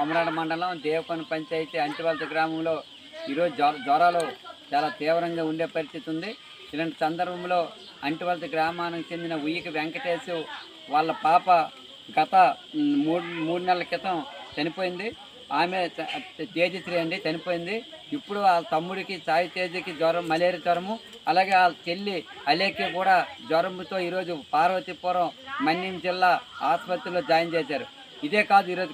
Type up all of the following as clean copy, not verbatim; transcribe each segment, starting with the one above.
కొమరాడ మండలం దేవకొండ పంచాయతీ అంటివలస గ్రామంలో ఈరోజు జ్వరాలు చాలా తీవ్రంగా ఉండే పరిస్థితి ఉంది. ఇలాంటి సందర్భంలో అంటివలస గ్రామానికి చెందిన ఉయ్యికి వెంకటేశ్ వాళ్ళ పాప గత మూడు నెలల క్రితం చనిపోయింది. ఆమె తేజశ్రీ అండి చనిపోయింది. ఇప్పుడు వాళ్ళ తమ్ముడికి సాయి తేజకి జ్వరం, మలేరియా జ్వరము, అలాగే వాళ్ళ చెల్లి అలేకి కూడా జ్వరంతో ఈరోజు పార్వతీపురం మన్యం జిల్లా ఆసుపత్రిలో జాయిన్ చేశారు. ఇదే కాదు, ఈరోజు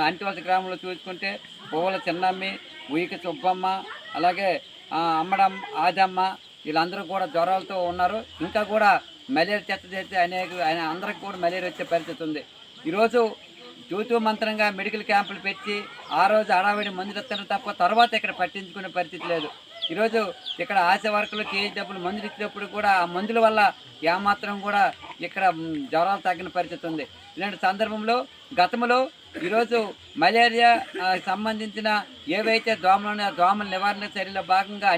అంటివలస గ్రామంలో చూసుకుంటే పువ్వుల చిన్నమ్మి, ఉయ్యికి సుబ్బమ్మ, అలాగే అమ్మడమ్మ, ఆదమ్మ వీళ్ళందరూ కూడా జ్వరాలతో ఉన్నారు. ఇంకా కూడా మలేరియా చెత్త చేస్తే అందరికి కూడా మలేరియా వచ్చే పరిస్థితి ఉంది. ఈరోజు తూతూ మంత్రంగా మెడికల్ క్యాంపులు పెట్టి ఆ రోజు అడావిడి మందులు ఇస్తారు తప్ప తర్వాత ఇక్కడ పట్టించుకునే పరిస్థితి లేదు. ఈరోజు ఇక్కడ ఆశ వర్కులు డబ్బులు మందులు ఇచ్చినప్పుడు కూడా ఆ మందుల వల్ల ఏమాత్రం కూడా ఇక్కడ జ్వరాలు తగ్గిన పరిస్థితి ఉంది. ఇలాంటి సందర్భంలో గతంలో ఈరోజు మలేరియా సంబంధించిన ఏవైతే దోమలు ఉన్నాయో ఆ దోమల నివారణ చర్యలో భాగంగా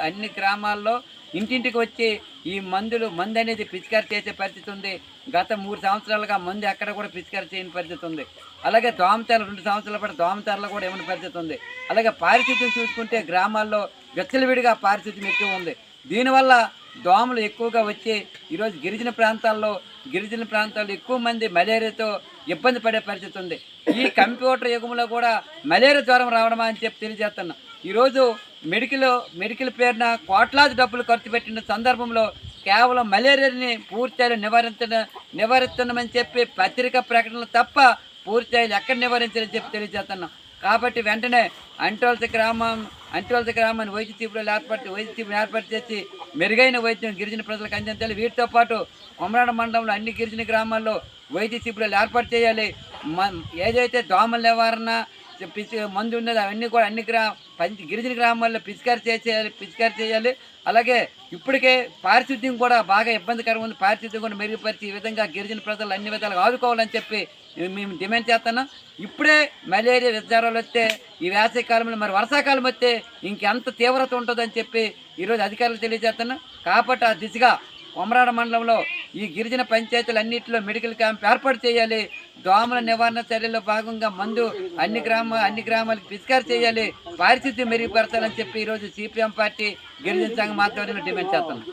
అన్ని గ్రామాల్లో ఇంటింటికి వచ్చి ఈ మందు అనేది పిచికారి చేసే పరిస్థితి ఉంది. గత 3 సంవత్సరాలుగా మందు ఎక్కడ కూడా పిచికారి చేయని పరిస్థితి ఉంది. అలాగే దోమతెరలు 2 సంవత్సరాల పాటు దోమతెరలు కూడా ఏమైనా పరిస్థితి ఉంది. అలాగే పారిశుద్ధ్యం చూసుకుంటే గ్రామాల్లో విచ్చలవిడిగా పారిశుద్ధ్యం ఎక్కువ ఉంది. దీనివల్ల దోమలు ఎక్కువగా వచ్చి ఈరోజు గిరిజన ప్రాంతాల్లో ఎక్కువ మంది మలేరియాతో ఇబ్బంది పడే పరిస్థితి ఉంది. ఈ కంప్యూటర్ యుగంలో కూడా మలేరియా జ్వరం రావడమా అని చెప్పి తెలియజేస్తున్నాం. ఈరోజు మెడికల్ పేరున కోట్లాది డబ్బులు ఖర్చు పెట్టిన సందర్భంలో కేవలం మలేరియాని పూర్తిగా నివారిస్తున్నామని చెప్పి పత్రికా ప్రకటనలు తప్ప పూర్తిగా ఎక్కడ నివారించాలని చెప్పి తెలియజేస్తున్నాం. కాబట్టి వెంటనే అంటివలస గ్రామాన్ని వైద్య శిబిరాలు ఏర్పాటు చేసి మెరుగైన వైద్యం గిరిజన ప్రజలకు అందించాలి. వీటితో పాటు కొమరాడ మండలంలో అన్ని గిరిజన గ్రామాల్లో వైద్య శిబిరాలు ఏర్పాటు చేయాలి. ఏదైతే దోమల నివారణ మందు ఉన్నది అవన్నీ కూడా గిరిజన గ్రామాల్లో పిచికారి చేయాలి. అలాగే ఇప్పటికే పారిశుద్ధ్యం కూడా బాగా ఇబ్బందికరంగా ఉంది. పారిశుద్ధ్యం కూడా మెరుగుపరిచి ఈ విధంగా గిరిజన ప్రజలు అన్ని విధాలుగా ఆదుకోవాలని చెప్పి మేము డిమాండ్ చేస్తున్నాం. ఇప్పుడే మలేరియా జ్వరాలు వస్తే ఈ వేసవికాలంలో మరి వర్షాకాలం వస్తే ఇంకెంత తీవ్రత ఉంటుందని చెప్పి ఈరోజు అధికారులు తెలియజేస్తున్నాం. కాబట్టి ఆ దిశగా కొమరాడ మండలంలో ఈ గిరిజన పంచాయతీలన్నింటిలో మెడికల్ క్యాంప్ ఏర్పాటు చేయాలి. దోమల నివారణ చర్యల్లో భాగంగా మందు అన్ని గ్రామాలకు పిచికారి చేయాలి. పారిశుద్ధ్యం మెరుగుపరచాలని చెప్పి ఈరోజు సిపిఎం పార్టీ గిరిజన సంఘం ఆధ్వర్యంలో డిమాండ్ చేస్తున్నాం.